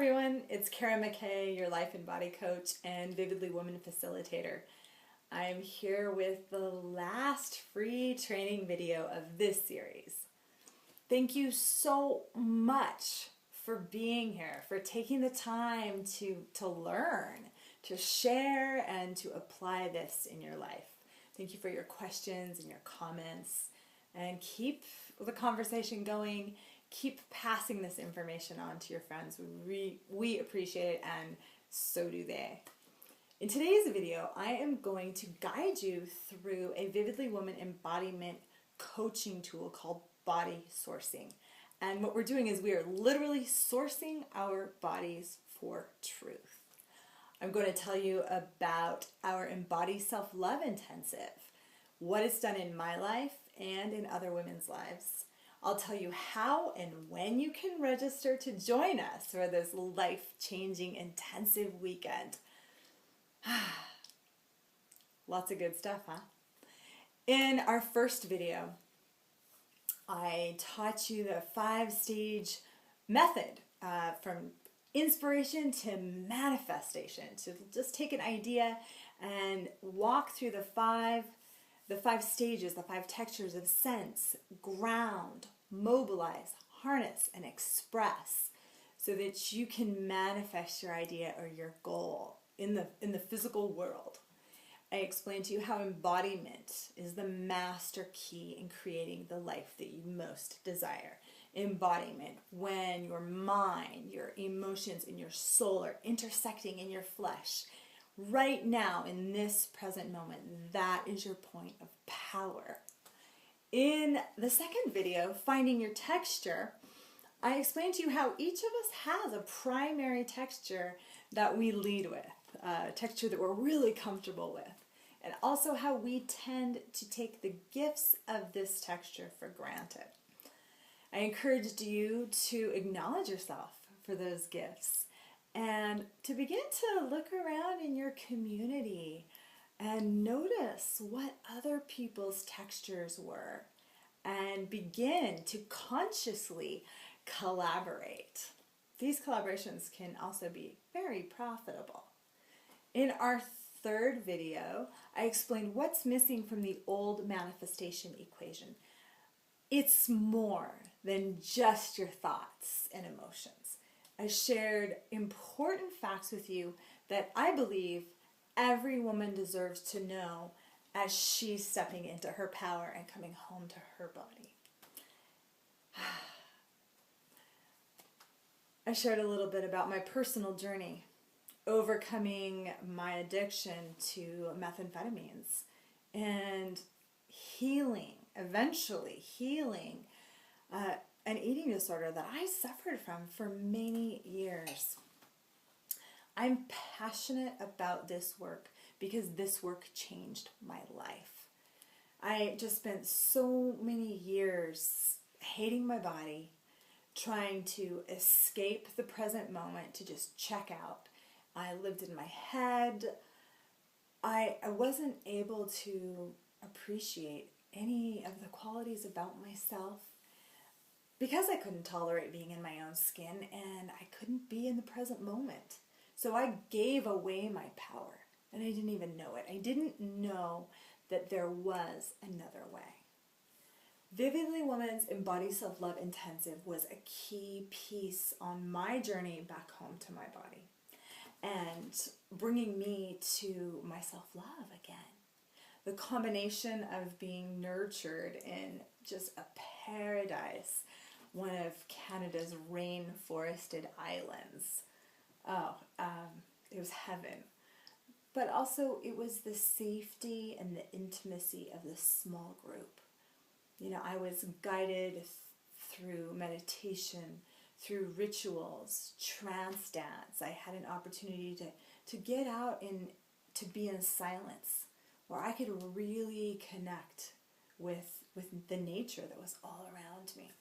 everyone, it's Kara McKay, your life and body coach and Vividly Woman facilitator. I'm here with the last free training video of this series. Thank you so much for being here, for taking the time to learn, to share, and to apply this in your life. Thank you for your questions and your comments, and keep the conversation going. Keep passing this information on to your friends. We appreciate it, and so do they. In today's video, I am going to guide you through a Vividly Woman embodiment coaching tool called body sourcing. And what we're doing is we are literally sourcing our bodies for truth. I'm going to tell you about our Embodied Self-Love Intensive, what it's done in my life and in other women's lives. I'll tell you how and when you can register to join us for this life-changing intensive weekend. Lots of good stuff, huh? In our first video, I taught you the 5-stage method from inspiration to manifestation. To just take an idea and walk through the five stages, the 5 textures of sense, ground, mobilize, harness, and express, so that you can manifest your idea or your goal in the physical world. I explained to you how embodiment is the master key in creating the life that you most desire. Embodiment, when your mind, your emotions, and your soul are intersecting in your flesh. Right now, in this present moment, that is your point of power. In the second video, Finding Your Texture, I explained to you how each of us has a primary texture that we lead with, a texture that we're really comfortable with, and also how we tend to take the gifts of this texture for granted. I encouraged you to acknowledge yourself for those gifts and to begin to look around in your community and notice what other people's textures were and begin to consciously collaborate. These collaborations can also be very profitable. In our third video, I explained what's missing from the old manifestation equation. It's more than just your thoughts and emotions. I shared important facts with you that I believe every woman deserves to know as she's stepping into her power and coming home to her body. I shared a little bit about my personal journey, overcoming my addiction to methamphetamines and eventually healing an eating disorder that I suffered from for many years. I'm passionate about this work because this work changed my life. I just spent so many years hating my body, trying to escape the present moment, to just check out. I lived in my head. I wasn't able to appreciate any of the qualities about myself because I couldn't tolerate being in my own skin and I couldn't be in the present moment. So I gave away my power and I didn't even know it. I didn't know that there was another way. Vividly Woman's Embodied Self-Love Intensive was a key piece on my journey back home to my body and bringing me to my self-love again. The combination of being nurtured in just a paradise, one of Canada's rainforested islands. It was heaven. But also it was the safety and the intimacy of this small group. You know, I was guided through meditation, through rituals, trance dance. I had an opportunity to get out and to be in silence, where I could really connect with the nature that was all around me.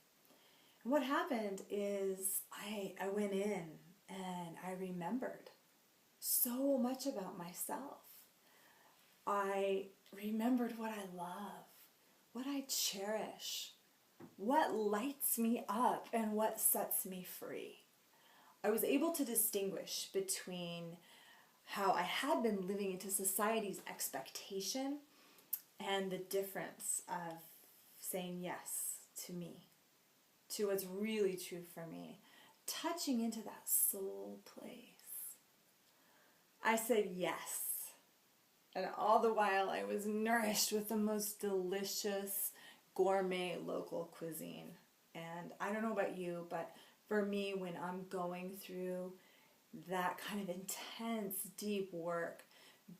And what happened is I went in and I remembered so much about myself. I remembered what I love, what I cherish, what lights me up, and what sets me free. I was able to distinguish between how I had been living into society's expectation and the difference of saying yes to me, to what's really true for me, touching into that soul place. I said yes. And all the while I was nourished with the most delicious gourmet local cuisine. And I don't know about you, but for me, when I'm going through that kind of intense, deep work,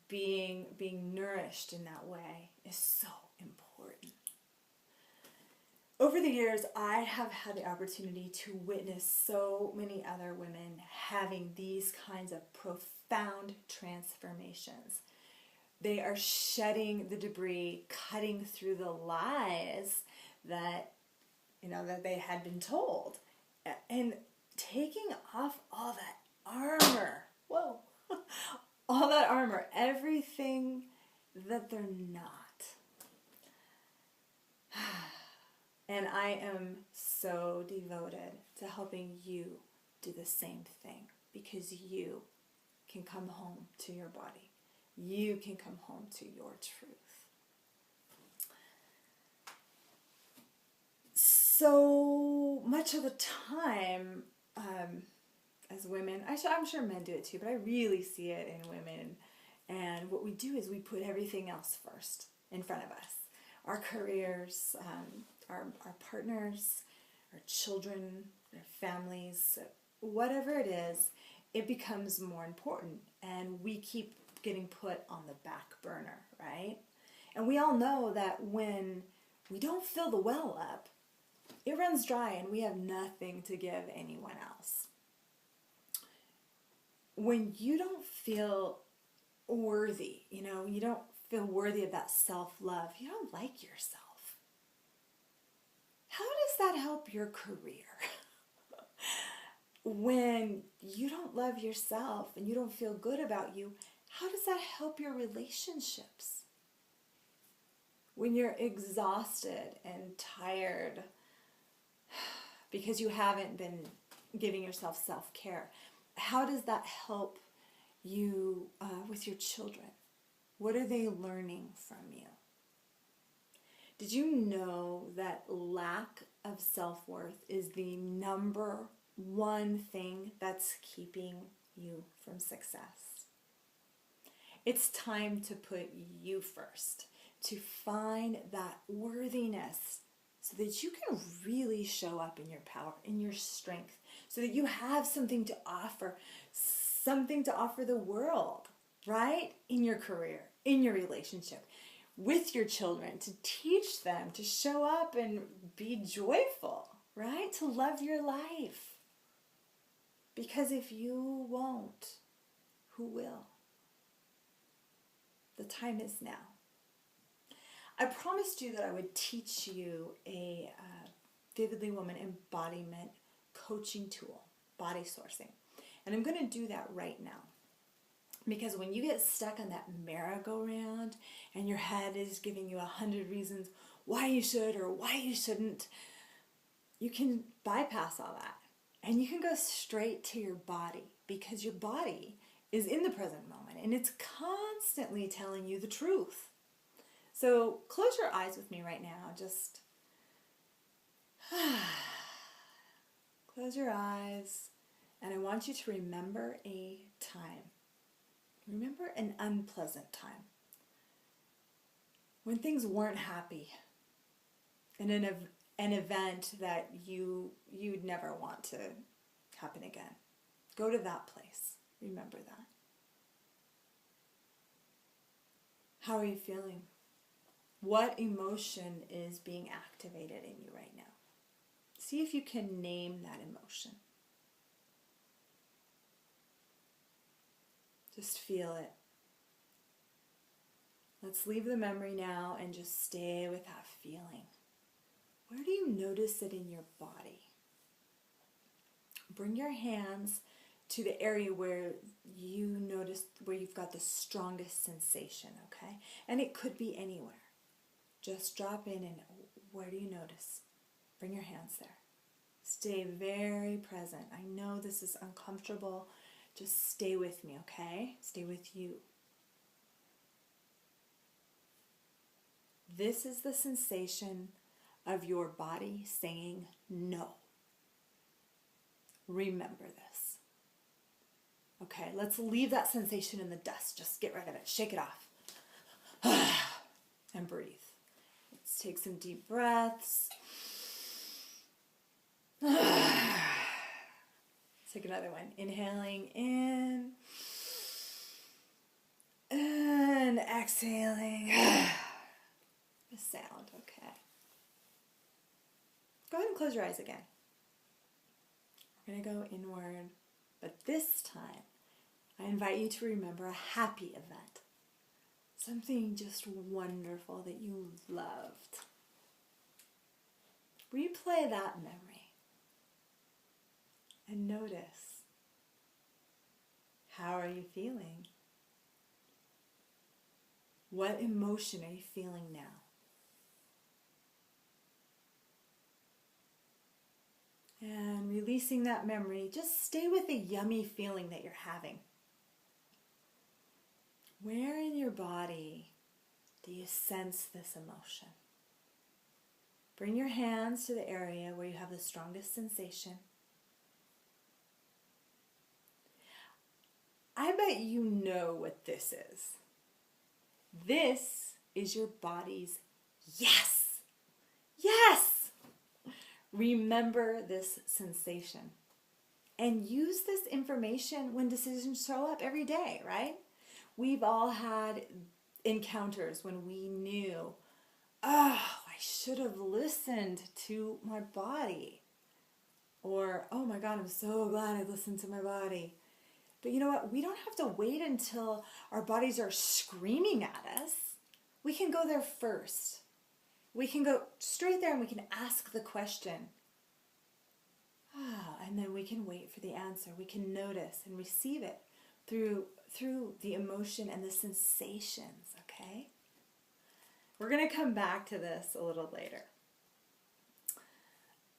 being nourished in that way is so important. Over the years, I have had the opportunity to witness so many other women having these kinds of profound transformations. They are shedding the debris, cutting through the lies that, that they had been told, and taking off all that armor. Whoa. All that armor, everything that they're not. And I am so devoted to helping you do the same thing, because you can come home to your body. You can come home to your truth. So much of the time, as women, I'm sure men do it too, but I really see it in women. And what we do is we put everything else first in front of us. Our careers, our partners, our children, our families, whatever it is, it becomes more important. And we keep getting put on the back burner, right? And we all know that when we don't fill the well up, it runs dry and we have nothing to give anyone else. When you don't feel worthy, you don't feel worthy of that self-love, you don't like yourself. How does that help your career? When you don't love yourself and you don't feel good about you, how does that help your relationships? When you're exhausted and tired because you haven't been giving yourself self-care, how does that help you with your children? What are they learning from you? Did you know that lack of self-worth is the number one thing that's keeping you from success? It's time to put you first, to find that worthiness so that you can really show up in your power, in your strength, so that you have something to offer the world, right? In your career, in your relationship, with your children, to teach them to show up and be joyful, right? To love your life. Because if you won't, who will? The time is now. I promised you that I would teach you a Vividly Woman embodiment coaching tool, body sourcing. And I'm going to do that right now. Because when you get stuck on that merry-go-round and your head is giving you 100 reasons why you should or why you shouldn't, you can bypass all that. And you can go straight to your body, because your body is in the present moment and it's constantly telling you the truth. So close your eyes with me right now. Just close your eyes. And I want you to remember a time. Remember an unpleasant time. When things weren't happy. And an event that you'd never want to happen again. Go to that place. Remember that. How are you feeling? What emotion is being activated in you right now? See if you can name that emotion. Just feel it. Let's leave the memory now and just stay with that feeling. Where do you notice it in your body? Bring your hands to the area where you notice, where you've got the strongest sensation, okay? And it could be anywhere. Just drop in and where do you notice? Bring your hands there. Stay very present. I know this is uncomfortable. Just stay with me, okay? Stay with you. This is the sensation of your body saying no. Remember this. Okay, let's leave that sensation in the dust. Just get rid of it. Shake it off. And breathe. Let's take some deep breaths. Take another one. Inhaling in. And exhaling. The sound, okay. Go ahead and close your eyes again. We're going to go inward, but this time I invite you to remember a happy event. Something just wonderful that you loved. Replay that memory and notice, how are you feeling? What emotion are you feeling now? And releasing that memory, just stay with the yummy feeling that you're having. Where in your body do you sense this emotion? Bring your hands to the area where you have the strongest sensation. I bet you know what this is. This is your body's yes. Yes! Remember this sensation and use this information when decisions show up every day, right? We've all had encounters when we knew, oh, I should have listened to my body. Or, oh my God, I'm so glad I listened to my body. But you know what? We don't have to wait until our bodies are screaming at us. We can go there first. We can go straight there and we can ask the question. And then we can wait for the answer. We can notice and receive it through the emotion and the sensations, okay? We're going to come back to this a little later.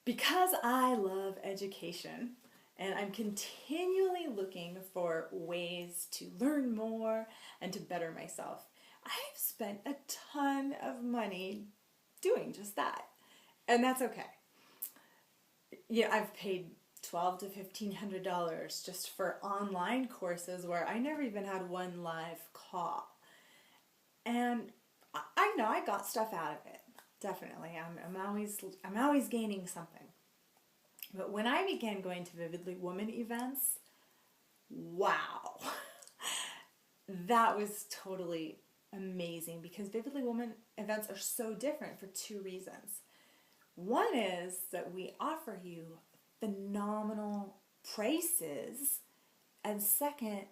Because I love education and I'm continually looking for ways to learn more and to better myself, I've spent a ton of money doing just that. And that's okay. Yeah, I've paid $1,200 to $1,500 just for online courses where I never even had one live call. And I know I got stuff out of it. Definitely. I'm always gaining something. But when I began going to Vividly Woman events, wow. That was totally amazing because Vividly Woman events are so different for two reasons. One is that we offer you phenomenal prices, and second,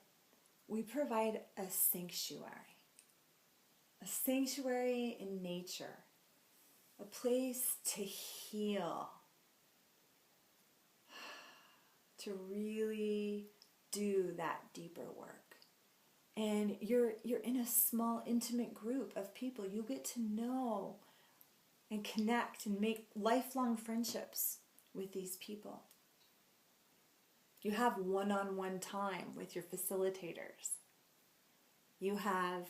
we provide a sanctuary in nature, a place to heal, to really do that deeper work. And you're in a small, intimate group of people. You get to know and connect and make lifelong friendships with these people. You have one-on-one time with your facilitators. You have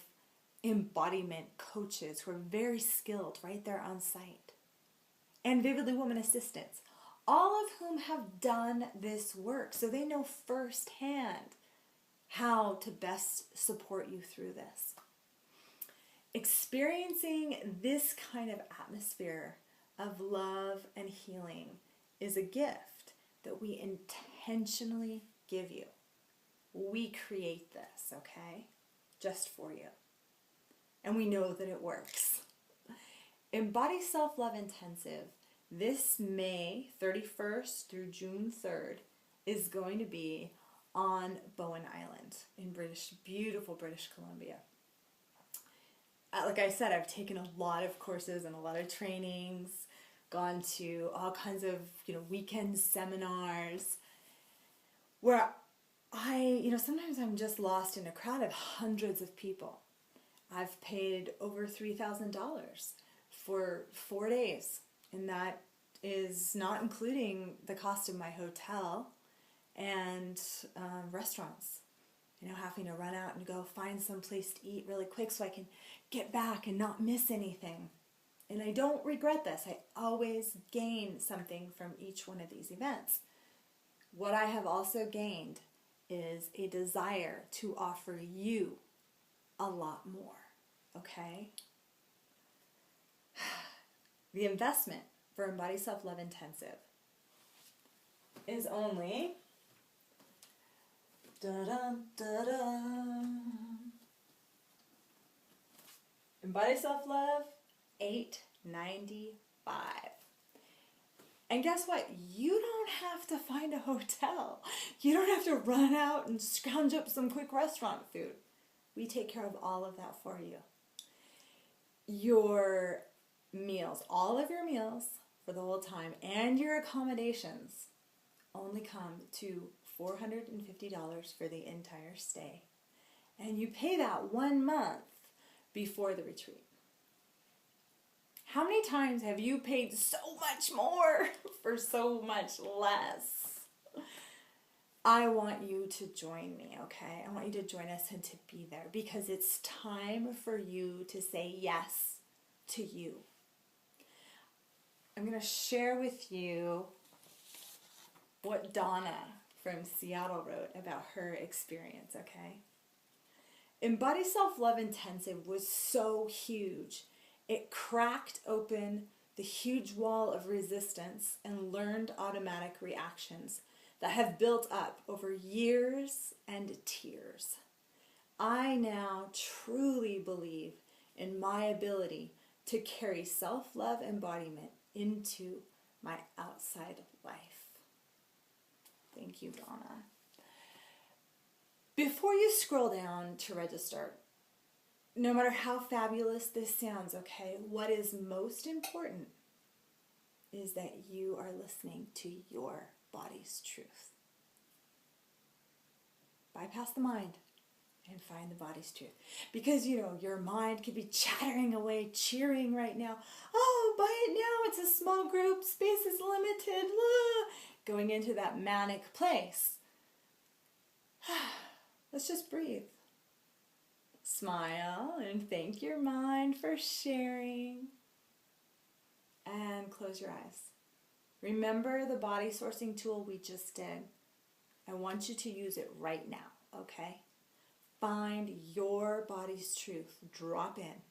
embodiment coaches who are very skilled right there on site. And Vividly Woman assistants, all of whom have done this work, so they know firsthand how to best support you through this. Experiencing this kind of atmosphere of love and healing is a gift that we intentionally give you. We create this, okay? Just for you. And we know that it works. Embody Self-Love Intensive this May 31st through June 3rd is going to be on Bowen Island in beautiful British Columbia. Like I said, I've taken a lot of courses and a lot of trainings, gone to all kinds of, weekend seminars where sometimes I'm just lost in a crowd of hundreds of people. I've paid over $3,000 for 4 days in that is not including the cost of my hotel and restaurants. You know, having to run out and go find some place to eat really quick so I can get back and not miss anything. And I don't regret this. I always gain something from each one of these events. What I have also gained is a desire to offer you a lot more, okay? The investment for Embodied Self-Love Intensive is only Embodied Self-Love $8.95. And guess what? You don't have to find a hotel. You don't have to run out and scrounge up some quick restaurant food. We take care of all of that for you. Your meals, all of your meals for the whole time, and your accommodations only come to $450 for the entire stay. And you pay that 1 month before the retreat. How many times have you paid so much more for so much less? I want you to join me, okay? I want you to join us and to be there, because it's time for you to say yes to you. I'm going to share with you what Donna from Seattle wrote about her experience, okay? Embodied Self-Love Intensive was so huge. It cracked open the huge wall of resistance and learned automatic reactions that have built up over years and tears. I now truly believe in my ability to carry self-love embodiment into my outside life. Thank you, Donna. Before you scroll down to register, no matter how fabulous this sounds, okay, what is most important is that you are listening to your body's truth. Bypass the mind and find the body's truth. Because, you know, your mind could be chattering away, cheering right now. Oh, buy it now. It's a small group. Space is limited. Going into that manic place. Let's just breathe. Smile and thank your mind for sharing. And close your eyes. Remember the body sourcing tool we just did. I want you to use it right now, okay? Find your body's truth. Drop in.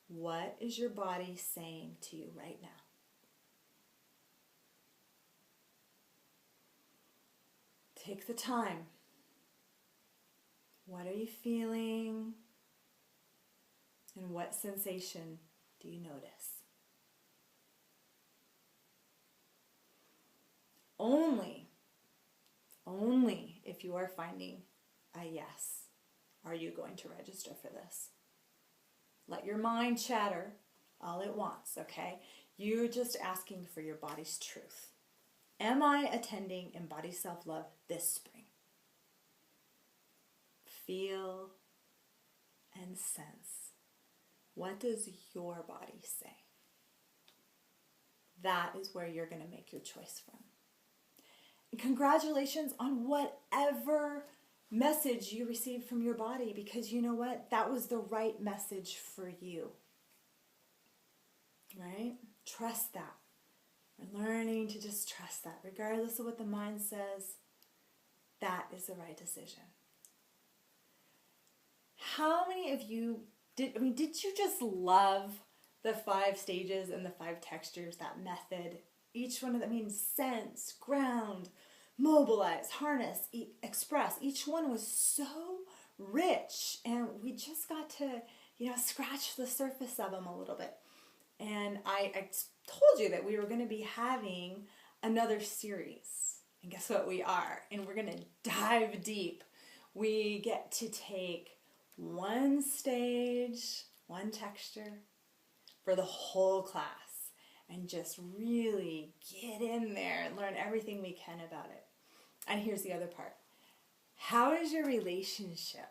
What is your body saying to you right now? Take the time. What are you feeling? And what sensation do you notice? Only if you are finding a yes, are you going to register for this. Let your mind chatter all it wants, okay? You're just asking for your body's truth. Am I attending Embodied Self-Love this spring? Feel and sense. What does your body say? That is where you're going to make your choice from. And congratulations on whatever message you received from your body, because you know what? That was the right message for you. Right? Trust that. We're learning to just trust that. Regardless of what the mind says, that is the right decision. How many of you did you just love the 5 stages and the 5 textures, that method? Each one of them means sense, ground, mobilize, harness, express. Each one was so rich, and we just got to, scratch the surface of them a little bit. And I told you that we were going to be having another series. And guess what? We are. And we're going to dive deep. We get to take one stage, one texture for the whole class and just really get in there and learn everything we can about it. And here's the other part. How is your relationship?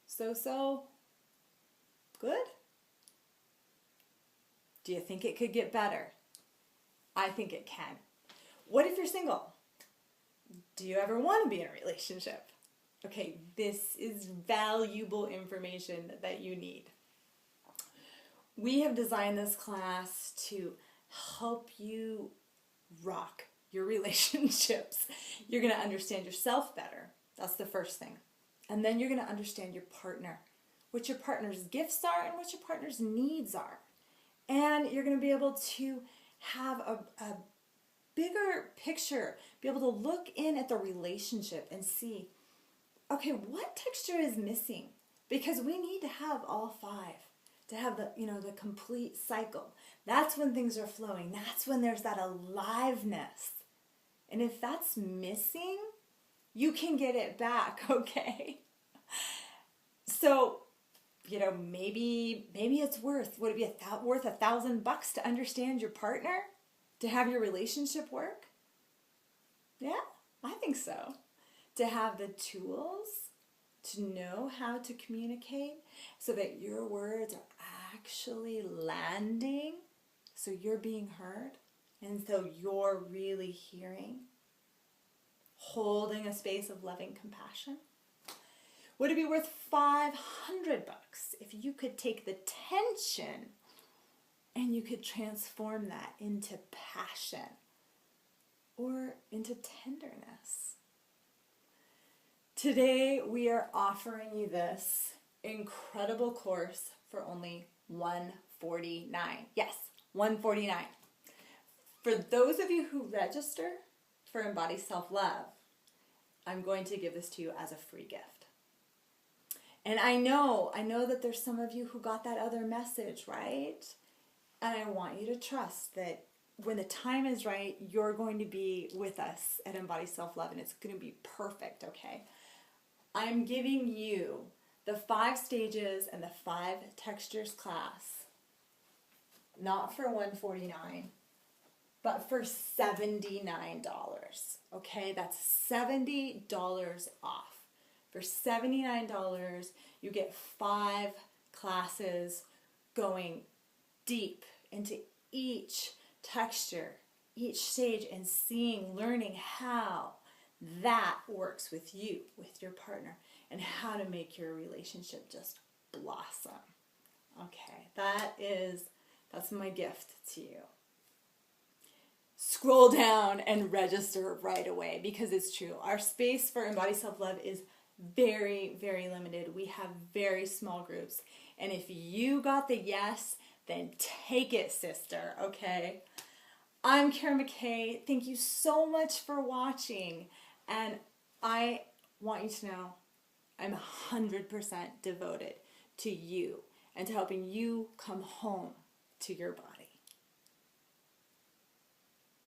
So? Good? Do you think it could get better? I think it can. What if you're single? Do you ever want to be in a relationship? Okay, this is valuable information that you need. We have designed this class to help you rock your relationships. You're going to understand yourself better. That's the first thing. And then you're going to understand your partner, what your partner's gifts are and what your partner's needs are. And you're going to be able to have a bigger picture, be able to look in at the relationship and see, okay, what texture is missing? Because we need to have all five to have the complete cycle. That's when things are flowing. That's when there's that aliveness. And if that's missing, you can get it back, okay? So, maybe it's worth, would it be worth $1,000 to understand your partner? To have your relationship work? Yeah, I think so. To have the tools to know how to communicate so that your words are actually landing, so you're being heard, and so you're really hearing, holding a space of loving compassion. Would it be worth $500 if you could take the tension and you could transform that into passion or into tenderness? Today we are offering you this incredible course for only $149. Yes, $149. For those of you who register for Embodied Self-Love, I'm going to give this to you as a free gift. And I know that there's some of you who got that other message, right? And I want you to trust that when the time is right, you're going to be with us at Embodied Self-Love, and it's going to be perfect, okay? I'm giving you the 5 stages and the 5 textures class, not for $149, but for $79, okay? That's $70 off. For $79, you get 5 classes going deep into each texture, each stage, and learning how that works with you, with your partner, and how to make your relationship just blossom. Okay, that's my gift to you. Scroll down and register right away, because it's true. Our space for Embodied Self-Love is very, very limited. We have very small groups. And if you got the yes, then take it, sister, okay? I'm Kara McKay. Thank you so much for watching. And I want you to know I'm 100% devoted to you and to helping you come home to your body.